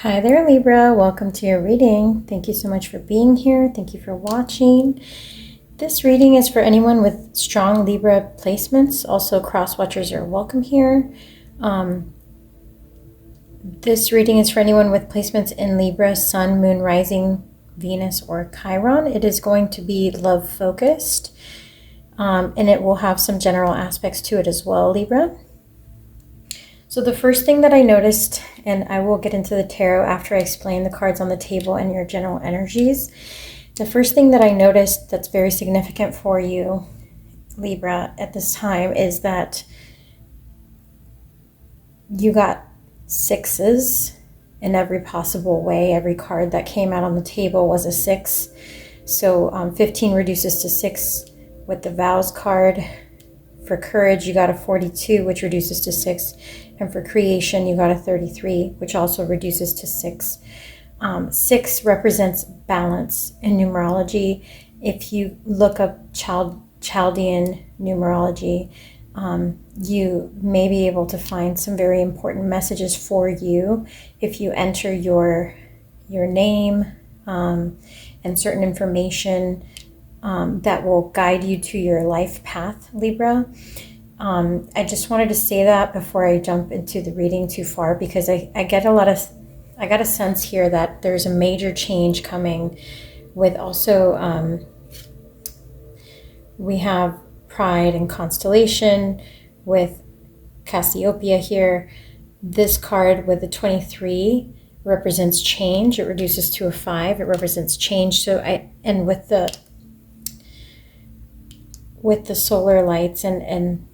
Hi there, Libra. Welcome to your reading. Thank you so much for being here. Thank you for watching. This reading is for anyone with strong Libra placements. Also, cross-watchers are welcome here. This reading is for anyone with placements in Libra, Sun, Moon, Rising, Venus, or Chiron. It is going to be love-focused, and it will have some general aspects to it as well, Libra. So the first thing that I noticed, and I will get into the tarot after I explain the cards on the table and your general energies. The first thing that I noticed that's very significant for you, Libra, at this time is that you got sixes in every possible way. Every card that came out on the table was a six. So 15 reduces to 6 with the vows card. For courage, you got a 42, which reduces to 6. And for creation, you got a 33, which also reduces to 6. 6 represents balance in numerology. If you look up Chaldean numerology, you may be able to find some very important messages for you if you enter your name and certain information that will guide you to your life path, Libra. I just wanted to say that before I jump into the reading too far, because I got a sense here that there's a major change coming with also, we have Pride and Constellation with Cassiopeia here. This card with the 23 represents change. It reduces to a 5. It represents change. And with the solar lights and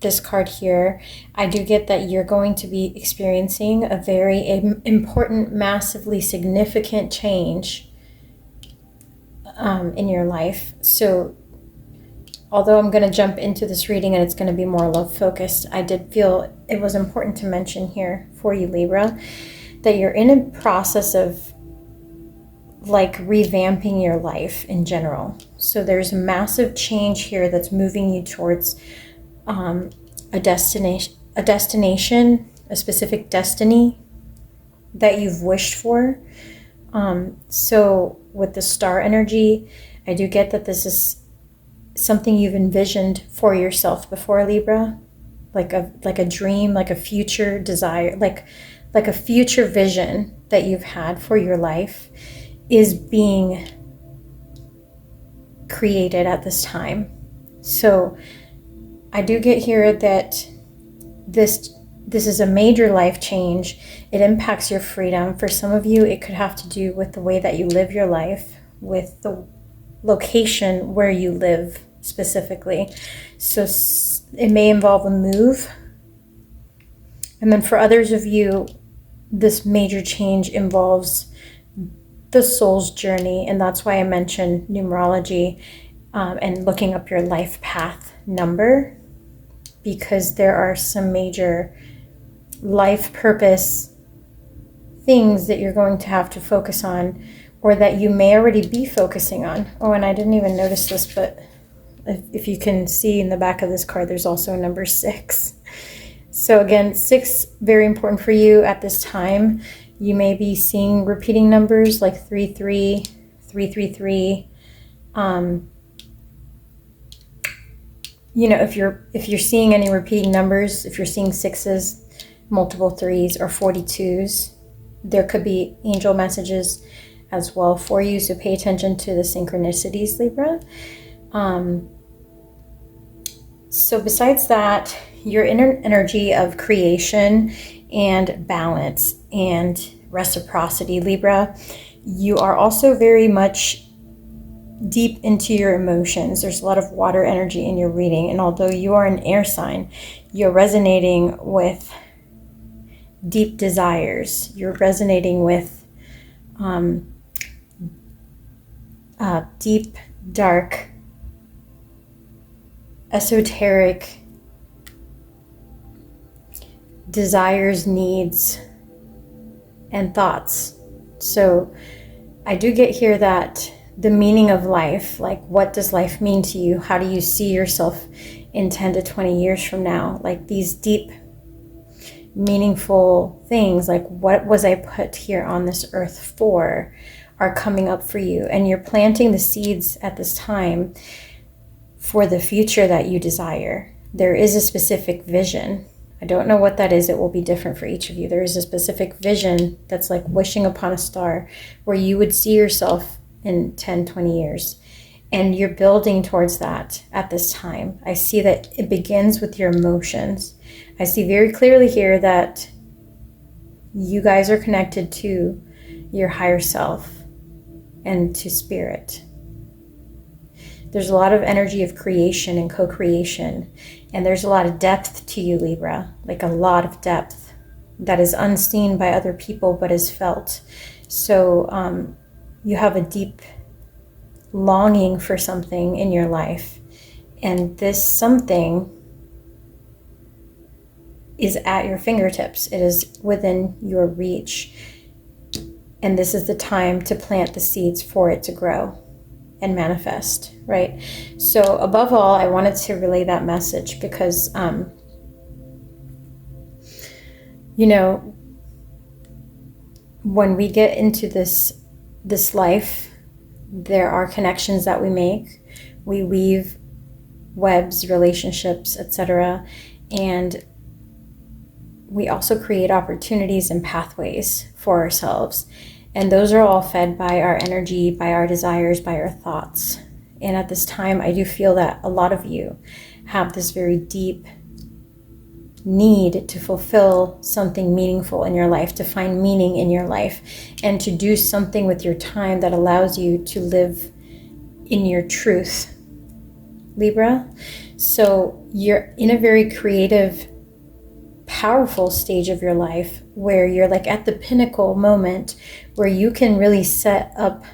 this card here, I do get that you're going to be experiencing a very important, massively significant change in your life. So although I'm going to jump into this reading and it's going to be more love focused, I did feel it was important to mention here for you, Libra, that you're in a process of like revamping your life in general. So there's a massive change here that's moving you towards a destination, a specific destiny that you've wished for. So with the star energy, I do get that this is something you've envisioned for yourself before, Libra, like a dream, like a future desire, like a future vision that you've had for your life is being created at this time. So I do get here that this is a major life change. It impacts your freedom. For some of you, it could have to do with the way that you live your life, with the location where you live specifically. So it may involve a move. And then for others of you, this major change involves the soul's journey, and that's why I mentioned numerology and looking up your life path number, because there are some major life purpose things that you're going to have to focus on, or that you may already be focusing on. Oh, and I didn't even notice this, but if you can see in the back of this card, there's also a number 6. So again, 6, very important for you at this time. You may be seeing repeating numbers like 33, 333. You know, if you're seeing any repeating numbers, if you're seeing 6s, multiple 3s, or 42s, there could be angel messages as well for you. So pay attention to the synchronicities, Libra. So besides that, your inner energy of creation and balance and reciprocity, Libra, you are also very much deep into your emotions. There's a lot of water energy in your reading, and although you are an air sign, you're resonating with deep desires. You're resonating with deep, dark, esoteric desires, needs, and thoughts. So I do get here that the meaning of life, like what does life mean to you? How do you see yourself in 10 to 20 years from now? Like these deep meaningful things, like what was I put here on this earth for, are coming up for you. And you're planting the seeds at this time for the future that you desire. There is a specific vision. I don't know what that is. It will be different for each of you. There is a specific vision that's like wishing upon a star, where you would see yourself in 10, 20 years. And you're building towards that at this time. I see that it begins with your emotions. I see very clearly here that you guys are connected to your higher self and to spirit. There's a lot of energy of creation and co-creation. And there's a lot of depth to you, Libra, like a lot of depth that is unseen by other people but is felt. So you have a deep longing for something in your life. And this something is at your fingertips. It is within your reach. And this is the time to plant the seeds for it to grow and manifest, right? So above all, I wanted to relay that message because, you know, when we get into this life, there are connections that we make. We weave webs, relationships, etc. And we also create opportunities and pathways for ourselves. And those are all fed by our energy, by our desires, by our thoughts. And at this time, I do feel that a lot of you have this very deep need to fulfill something meaningful in your life, to find meaning in your life, and to do something with your time that allows you to live in your truth, Libra. So you're in a very creative, powerful stage of your life where you're like at the pinnacle moment where you can really set up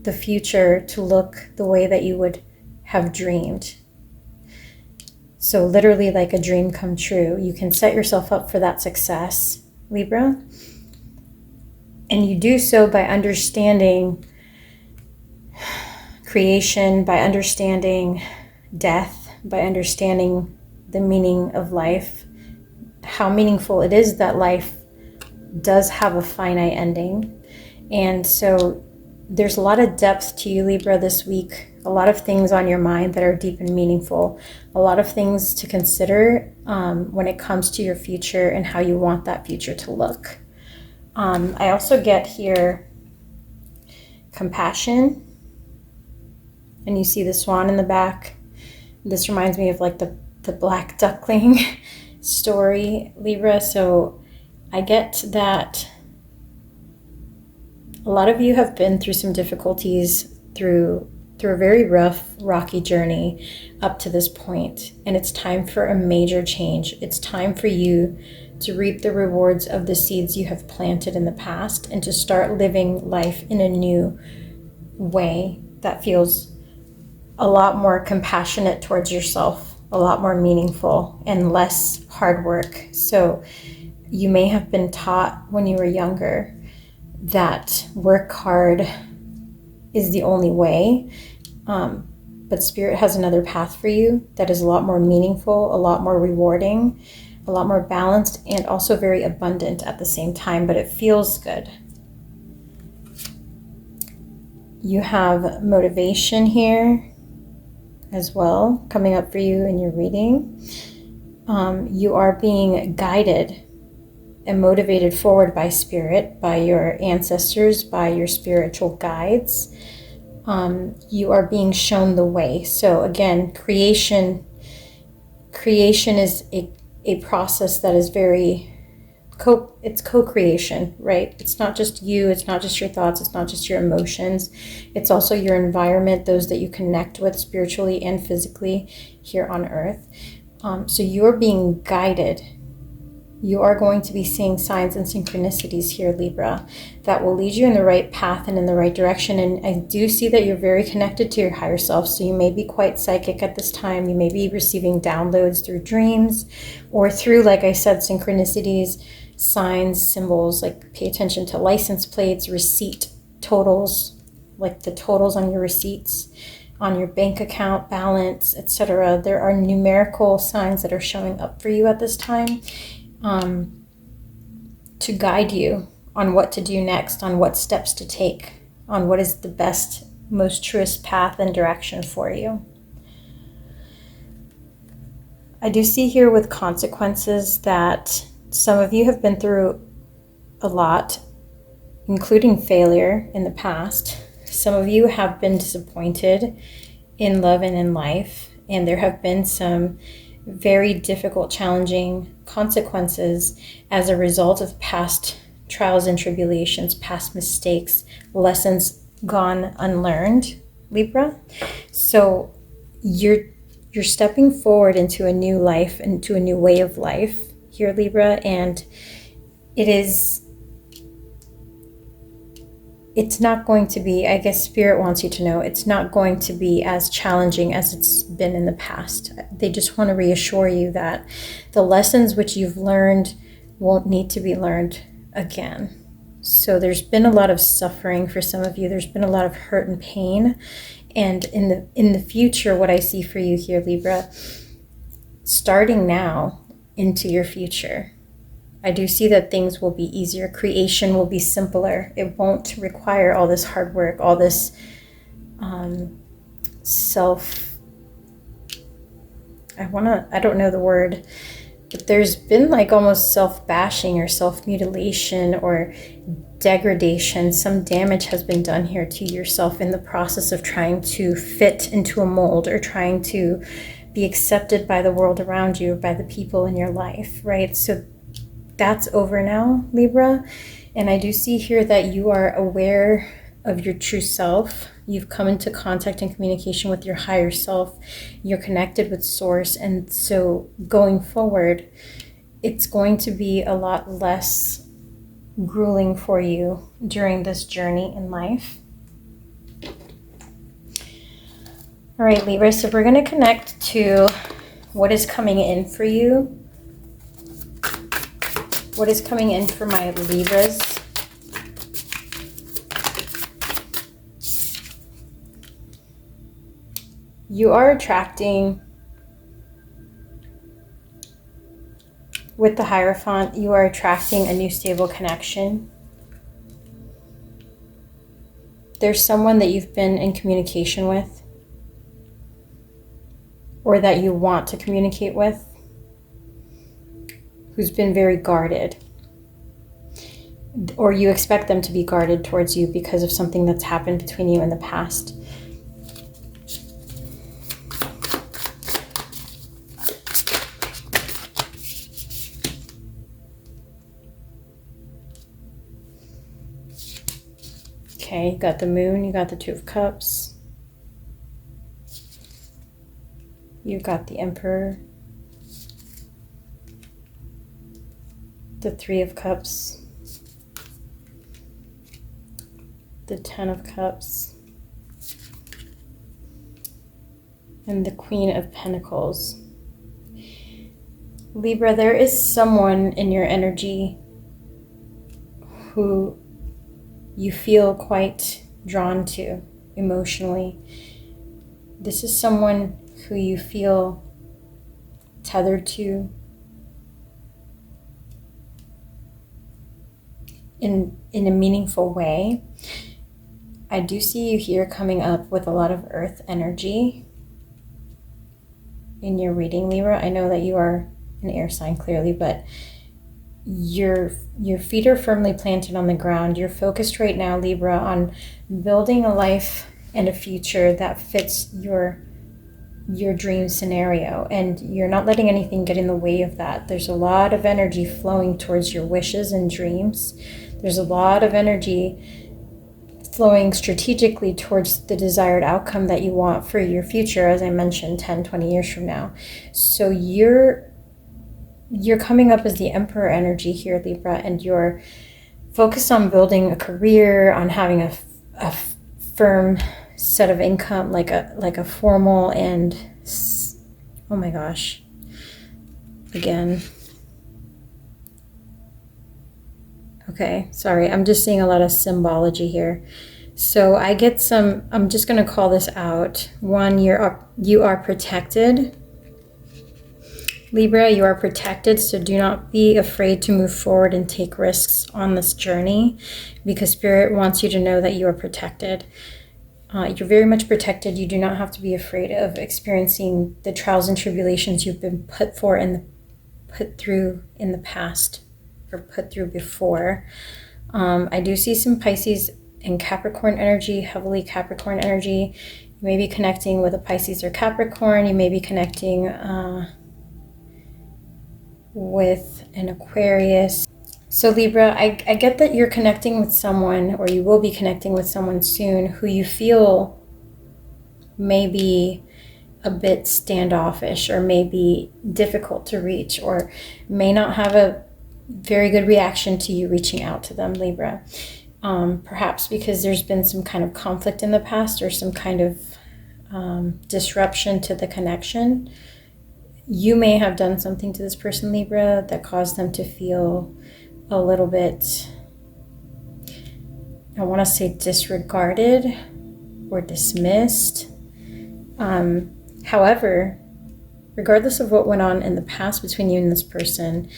the future to look the way that you would have dreamed. So literally like a dream come true. You can set yourself up for that success, Libra. And you do so by understanding creation, by understanding death, by understanding the meaning of life, how meaningful it is that life does have a finite ending. And so there's a lot of depth to you, Libra, this week. A lot of things on your mind that are deep and meaningful. A lot of things to consider when it comes to your future and how you want that future to look. I also get here compassion. And you see the swan in the back. This reminds me of like the black duckling story, Libra. So I get that a lot of you have been through some difficulties through a very rough, rocky journey up to this point. And it's time for a major change. It's time for you to reap the rewards of the seeds you have planted in the past and to start living life in a new way that feels a lot more compassionate towards yourself, a lot more meaningful and less hard work. So you may have been taught when you were younger that work hard is the only way. But Spirit has another path for you that is a lot more meaningful, a lot more rewarding, a lot more balanced, and also very abundant at the same time, but it feels good. You have motivation here as well coming up for you in your reading. You are being guided and motivated forward by Spirit, by your ancestors, by your spiritual guides. You are being shown the way. So again, creation is a process that is very it's co-creation, right? It's not just you, it's not just your thoughts, it's not just your emotions. It's also your environment, those that you connect with spiritually and physically here on earth. So you're being guided. You are going to be seeing signs and synchronicities here, Libra, that will lead you in the right path and in the right direction. And I do see that you're very connected to your higher self. So you may be quite psychic at this time. You may be receiving downloads through dreams or through, like I said, synchronicities, signs, symbols, like pay attention to license plates, receipt totals, like the totals on your receipts, on your bank account balance, etc. There are numerical signs that are showing up for you at this time. to guide you on what to do next, on what steps to take, on what is the best, most truest path and direction for you. I do see here with consequences that some of you have been through a lot, including failure in the past. Some of you have been disappointed in love and in life, and there have been some very difficult, challenging consequences as a result of past trials and tribulations, past mistakes, lessons gone unlearned, Libra. So you're stepping forward into a new life, into a new way of life here, Libra, and it's not going to be, I guess Spirit wants you to know, it's not going to be as challenging as it's been in the past. They just want to reassure you that the lessons which you've learned won't need to be learned again. So there's been a lot of suffering for some of you. There's been a lot of hurt and pain. And in the future, what I see for you here, Libra, starting now into your future, I do see that things will be easier. Creation will be simpler. It won't require all this hard work, all this I don't know the word, but there's been like almost self-bashing or self-mutilation or degradation. Some damage has been done here to yourself in the process of trying to fit into a mold or trying to be accepted by the world around you, by the people in your life, right? So that's over now, Libra. And I do see here that you are aware of your true self. You've come into contact and communication with your higher self. You're connected with Source. And so going forward, it's going to be a lot less grueling for you during this journey in life. All right, Libra, so we're going to connect to what is coming in for you. What is coming in for my Libras? You are attracting, with the Hierophant, you are attracting a new stable connection. There's someone that you've been in communication with, or that you want to communicate with, who's been very guarded, or you expect them to be guarded towards you because of something that's happened between you in the past. Okay, you got the Moon, you got the Two of Cups, you've got the Emperor, the Three of Cups, the Ten of Cups, and the Queen of Pentacles. Libra, there is someone in your energy who you feel quite drawn to emotionally. This is someone who you feel tethered to in a meaningful way. I do see you here coming up with a lot of earth energy in your reading, Libra. I know that you are an air sign clearly, but your feet are firmly planted on the ground. You're focused right now, Libra, on building a life and a future that fits your dream scenario, and you're not letting anything get in the way of that. There's a lot of energy flowing towards your wishes and dreams. There's a lot of energy flowing strategically towards the desired outcome that you want for your future, as I mentioned, 10, 20 years from now. So you're coming up as the Emperor energy here, Libra, and you're focused on building a career, on having a firm set of income, like a formal and, oh my gosh, again. Okay, sorry, I'm just seeing a lot of symbology here. So I get some, I'm just going to call this out. One, you are protected, Libra, you are protected, so do not be afraid to move forward and take risks on this journey, because Spirit wants you to know that you are protected. You're very much protected. You do not have to be afraid of experiencing the trials and tribulations you've been put through in the past, or put through before. I do see some Pisces and Capricorn energy, heavily Capricorn energy. You may be connecting with a Pisces or Capricorn. You may be connecting with an Aquarius. So Libra, I get that you're connecting with someone, or you will be connecting with someone soon, who you feel may be a bit standoffish, or may be difficult to reach, or may not have a very good reaction to you reaching out to them, Libra. Perhaps because there's been some kind of conflict in the past, or some kind of disruption to the connection. You may have done something to this person, Libra, that caused them to feel a little bit, I want to say, disregarded or dismissed. However, regardless of what went on in the past between you and this person,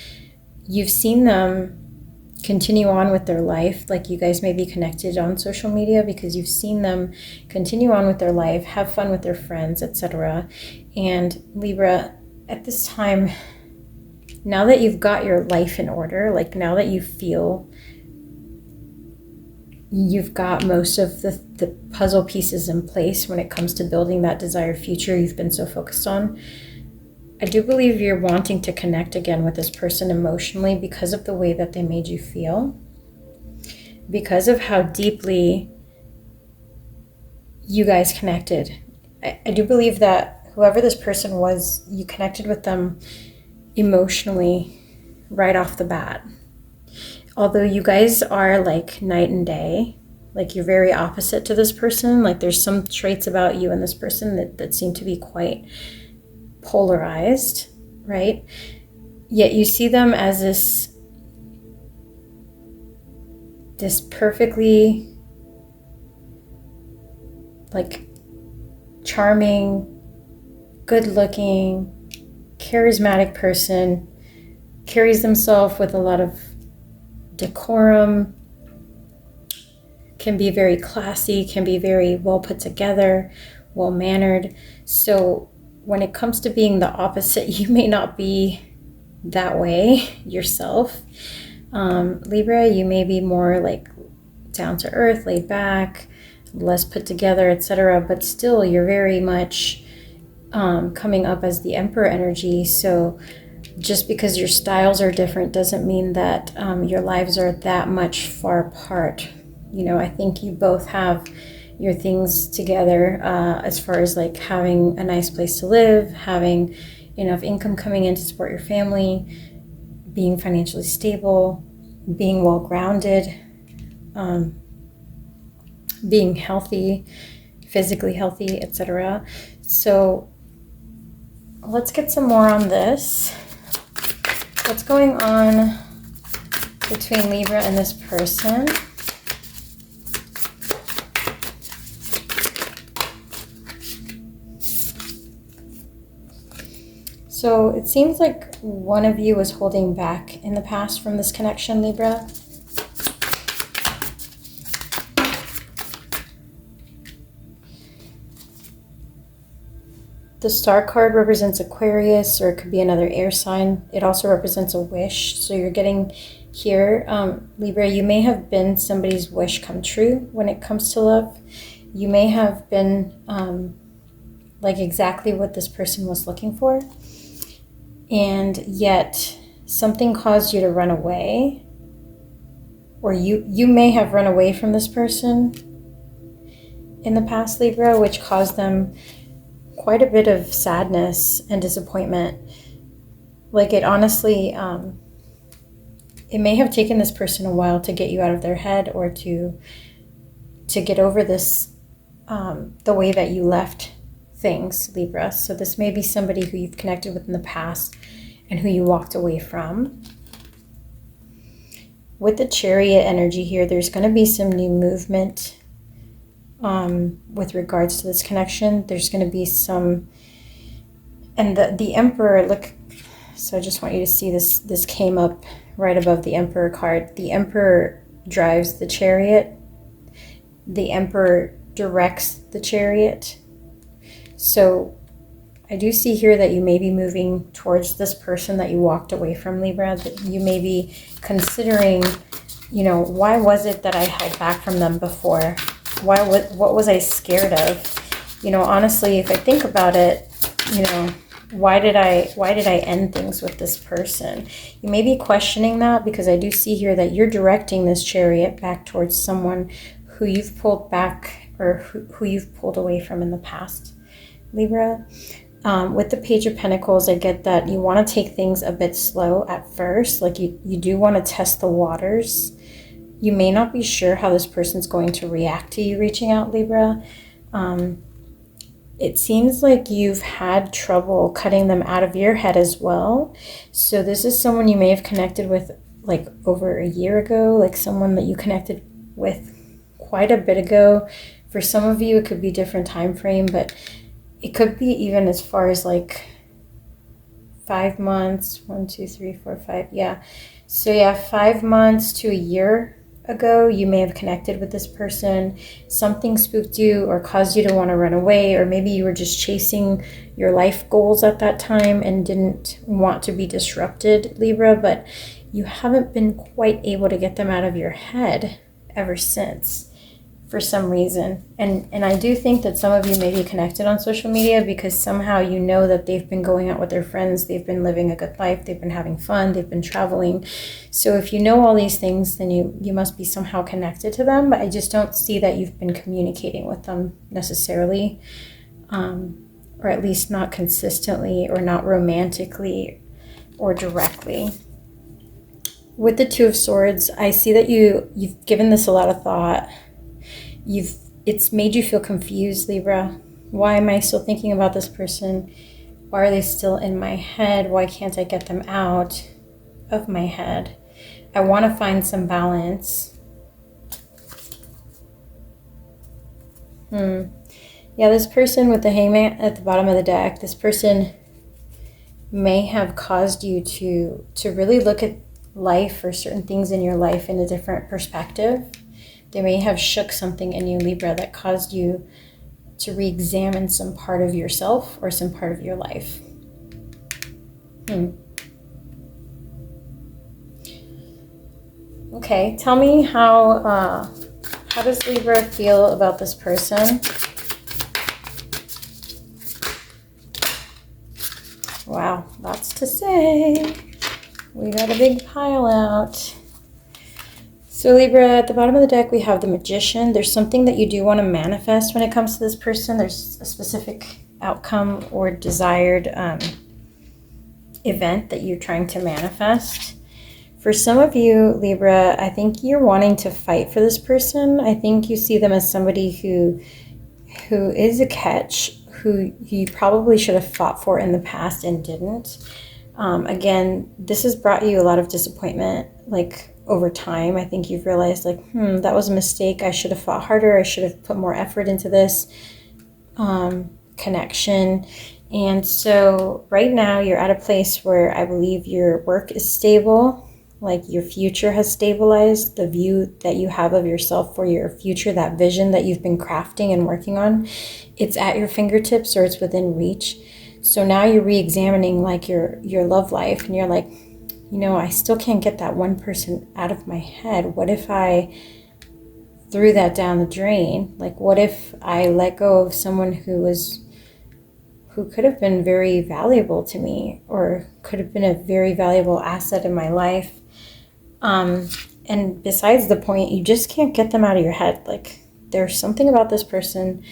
you've seen them continue on with their life. Like, you guys may be connected on social media because you've seen them continue on with their life, have fun with their friends, etc. And Libra, at this time, now that you've got your life in order, like now that you feel you've got most of the puzzle pieces in place when it comes to building that desired future you've been so focused on, I do believe you're wanting to connect again with this person emotionally because of the way that they made you feel, because of how deeply you guys connected. I do believe that whoever this person was, you connected with them emotionally right off the bat. Although you guys are like night and day, like you're very opposite to this person, like there's some traits about you and this person that seem to be quite polarized, right? Yet you see them as this perfectly like charming, good looking, charismatic person, carries themselves with a lot of decorum, can be very classy, can be very well put together, well mannered. So when it comes to being the opposite, you may not be that way yourself. Libra, you may be more like down to earth, laid back, less put together, etc. But still, you're very much coming up as the Emperor energy. So just because your styles are different doesn't mean that your lives are that much far apart. You know, I think you both have your things together as far as like having a nice place to live, having enough income coming in to support your family, being financially stable, being well grounded, being healthy, physically healthy, etc. So let's get some more on this. What's going on between Libra and this person? So it seems like one of you was holding back in the past from this connection, Libra. The star card represents Aquarius, or it could be another air sign. It also represents a wish. So you're getting here, Libra, you may have been somebody's wish come true when it comes to love. You may have been like exactly what this person was looking for. And yet something caused you to run away, or you may have run away from this person in the past, Libra, which caused them quite a bit of sadness and disappointment. Like it honestly, it may have taken this person a while to get you out of their head, or to get over this, the way that you left things, Libra. So this may be somebody who you've connected with in the past and who you walked away from. With the Chariot energy here, there's going to be some new movement with regards to this connection. There's going to be some, and the Emperor, look, So I just want you to see this. This came up right above the Emperor card. The Emperor drives the chariot. The Emperor directs the chariot. So I do see here that you may be moving towards this person that you walked away from, Libra. That you may be considering, you know, why was it that I held back from them before? What was I scared of? You know, honestly, if I think about it, you know, why did I end things with this person? You may be questioning that, because I do see here that you're directing this chariot back towards someone who you've pulled back, or who you've pulled away from in the past, Libra. With the Page of Pentacles, I get that you want to take things a bit slow at first. Like you do want to test the waters. You may not be sure how this person's going to react to you reaching out, Libra. It seems like you've had trouble cutting them out of your head as well. So this is someone you may have connected with like over a year ago, like someone that you connected with quite a bit ago. For some of you, it could be different time frame, but it could be even as far as like 5 months. 1, 2, 3, 4, 5. Yeah. So yeah, 5 months to a year ago, you may have connected with this person. Something spooked you or caused you to want to run away, or maybe you were just chasing your life goals at that time and didn't want to be disrupted, Libra, but you haven't been quite able to get them out of your head ever since, for some reason. And I do think that some of you may be connected on social media, because somehow you know that they've been going out with their friends, they've been living a good life, they've been having fun, they've been traveling. So if you know all these things, then you must be somehow connected to them, but I just don't see that you've been communicating with them necessarily, or at least not consistently, or not romantically or directly. With the Two of Swords, I see that you've given this a lot of thought. It's made you feel confused, Libra. Why am I still thinking about this person? Why are they still in my head? Why can't I get them out of my head? I want to find some balance. Yeah, this person with the Hangman at the bottom of the deck, this person may have caused you to really look at life, or certain things in your life, in a different perspective. They may have shook something in you, Libra, that caused you to re-examine some part of yourself or some part of your life. Okay, tell me how does Libra feel about this person? Wow, lots to say. We got a big pile out. So Libra, at the bottom of the deck, we have the Magician. There's something that you do want to manifest when it comes to this person. There's a specific outcome or desired event that you're trying to manifest. For some of you, Libra, I think you're wanting to fight for this person. I think you see them as somebody who is a catch, who you probably should have fought for in the past and didn't. Again, this has brought you a lot of disappointment, like over time. I think you've realized, like, that was a mistake. I should have fought harder. I should have put more effort into this connection. And so right now you're at a place where I believe your work is stable, like your future has stabilized, the view that you have of yourself for your future, that vision that you've been crafting and working on, it's at your fingertips, or it's within reach. So now you're re-examining like your love life, and you're like, you know, I still can't get that one person out of my head. What if I threw that down the drain? Like, what if I let go of someone who could have been very valuable to me, or could have been a very valuable asset in my life? And besides the point, you just can't get them out of your head. Like, there's something about this person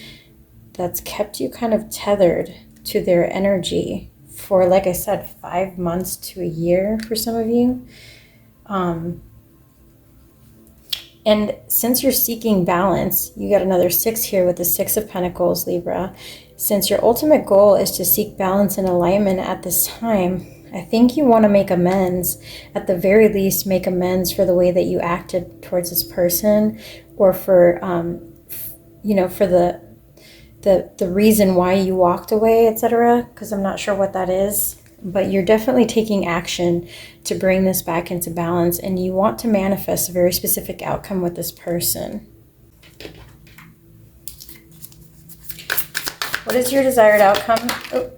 that's kept you kind of tethered to their energy for, like I said, 5 months to a year for some of you. And since you're seeking balance, you got another 6 here with the 6 of Pentacles, Libra. Since your ultimate goal is to seek balance and alignment at this time, I think you want to make amends. At the very least, make amends for the way that you acted towards this person, or for, for the reason why you walked away, etc. Because I'm not sure what that is. but you're definitely taking action to bring this back into balance, and you want to manifest a very specific outcome with this person. What is your desired outcome? Oh.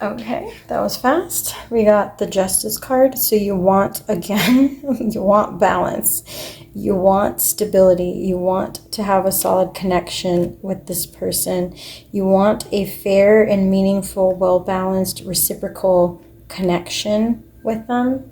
Okay, that was fast. We got the Justice card. So you want, again, you want balance. You want stability. You want to have a solid connection with this person. You want a fair and meaningful, well-balanced, reciprocal connection with them.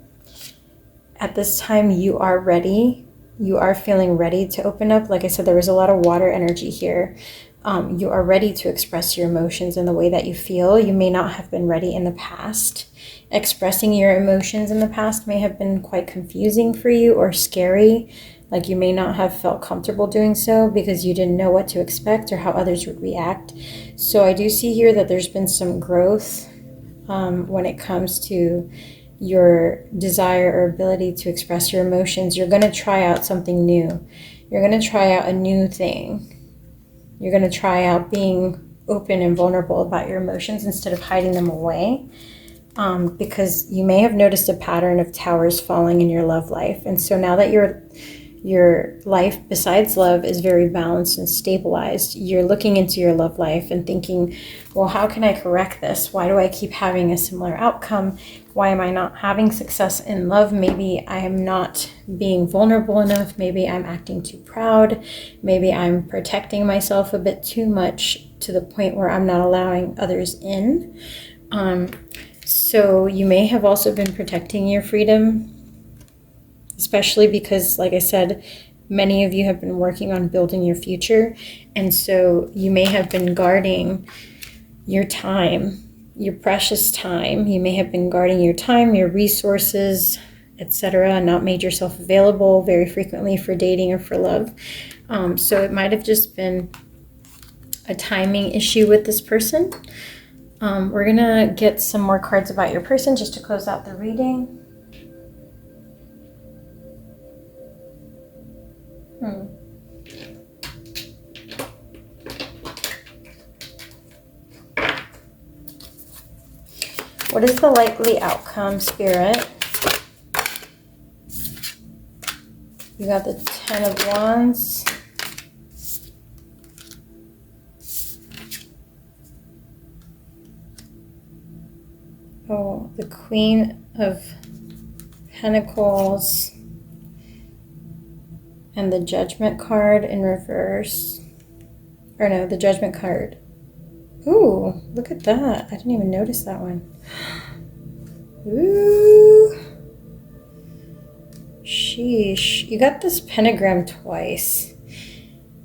At this time, you are ready. You are feeling ready to open up. Like I said, there was a lot of water energy here. You are ready to express your emotions in the way that you feel. You may not have been ready in the past. Expressing your emotions in the past may have been quite confusing for you or scary. Like you may not have felt comfortable doing so because you didn't know what to expect or how others would react. So I do see here that there's been some growth when it comes to your desire or ability to express your emotions. You're going to try out something new. You're going to try out a new thing. You're going to try out being open and vulnerable about your emotions instead of hiding them away, because you may have noticed a pattern of towers falling in your love life. And so now that your life besides love is very balanced and stabilized, you're looking into your love life and thinking, well, how can I correct this? Why do I keep having a similar outcome? Why am I not having success in love? Maybe I am not being vulnerable enough. Maybe I'm acting too proud. Maybe I'm protecting myself a bit too much to the point where I'm not allowing others in. So you may have also been protecting your freedom, especially because, like I said, many of you have been working on building your future. And so you may have been guarding your time, your precious time. You may have been guarding your time, your resources, etc., not made yourself available very frequently for dating or for love. So it might have just been a timing issue with this person. We're going to get some more cards about your person just to close out the reading. What is the likely outcome, Spirit? You got the 10 of Wands. Oh, the Queen of Pentacles. And the Judgment card in reverse. Or no, the Judgment card. Ooh, look at that. I didn't even notice that one. Ooh. Sheesh. You got this pentagram twice.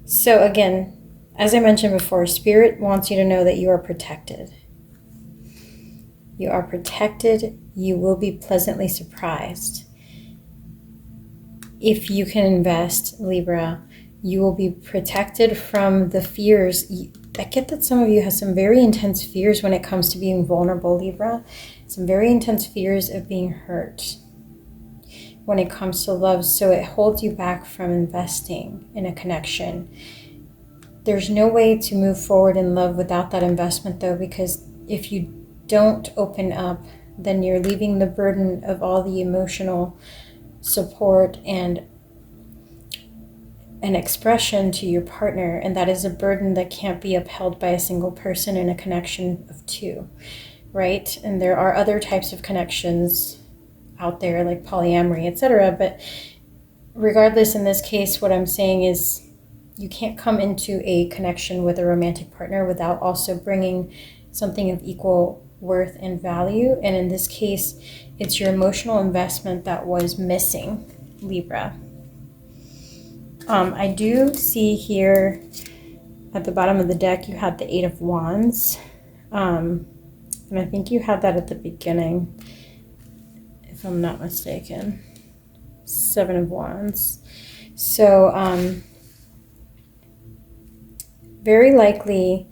So again, as I mentioned before, Spirit wants you to know that you are protected. You are protected. You will be pleasantly surprised. If you can invest, Libra, you will be protected from the fears. I get that some of you have some very intense fears when it comes to being vulnerable, Libra. Some very intense fears of being hurt when it comes to love. So it holds you back from investing in a connection. There's no way to move forward in love without that investment, though, because if you don't open up, then you're leaving the burden of all the emotional support and an expression to your partner, and that is a burden that can't be upheld by a single person in a connection of two, right? And there are other types of connections out there like polyamory, etc. But regardless, in this case, what I'm saying is you can't come into a connection with a romantic partner without also bringing something of equal worth and value. And in this case, it's your emotional investment that was missing, Libra. I do see here at the bottom of the deck, you had the 8 of Wands. And I think you had that at the beginning, if I'm not mistaken. 7 of Wands. So, very likely,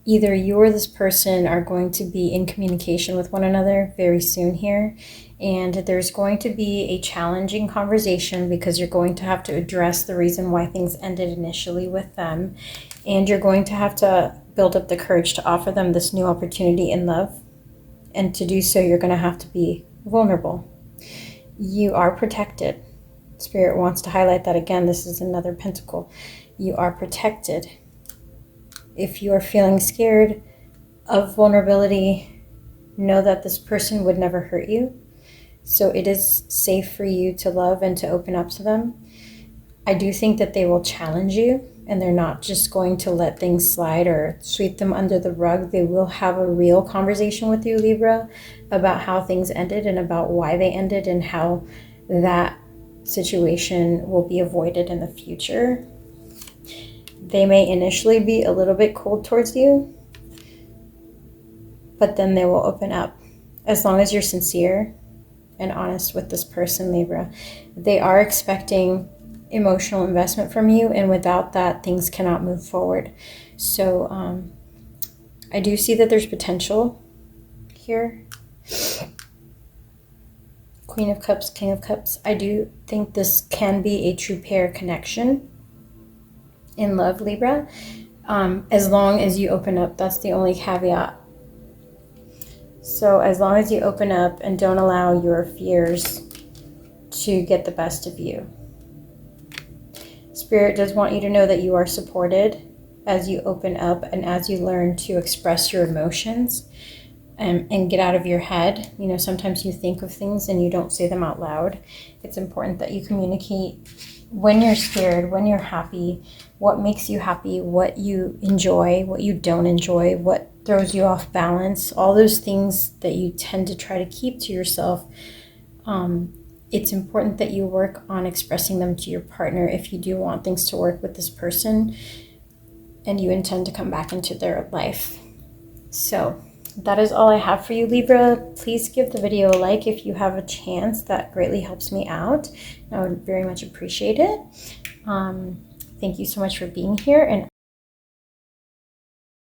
either you or this person are going to be in communication with one another very soon here. And there's going to be a challenging conversation because you're going to have to address the reason why things ended initially with them. And you're going to have to build up the courage to offer them this new opportunity in love. And to do so, you're going to have to be vulnerable. You are protected. Spirit wants to highlight that again. This is another pentacle. You are protected. If you are feeling scared of vulnerability, know that this person would never hurt you. So it is safe for you to love and to open up to them. I do think that they will challenge you, and they're not just going to let things slide or sweep them under the rug. They will have a real conversation with you, Libra, about how things ended and about why they ended and how that situation will be avoided in the future. They may initially be a little bit cold towards you, but then they will open up. As long as you're sincere and honest with this person, Libra, they are expecting emotional investment from you, and without that, things cannot move forward. So I do see that there's potential here. Queen of Cups, King of Cups. I do think this can be a true pair connection in love, Libra, as long as you open up. That's the only caveat. So as long as you open up and don't allow your fears to get the best of you. Spirit does want you to know that you are supported as you open up and as you learn to express your emotions and get out of your head. You know, sometimes you think of things and you don't say them out loud. It's important that you communicate when you're scared, when you're happy, what makes you happy, what you enjoy, what you don't enjoy, what throws you off balance, all those things that you tend to try to keep to yourself. It's important that you work on expressing them to your partner if you do want things to work with this person and you intend to come back into their life. So that is all I have for you, Libra. Please give the video a like if you have a chance. That greatly helps me out. I would very much appreciate it. Thank you so much for being here, and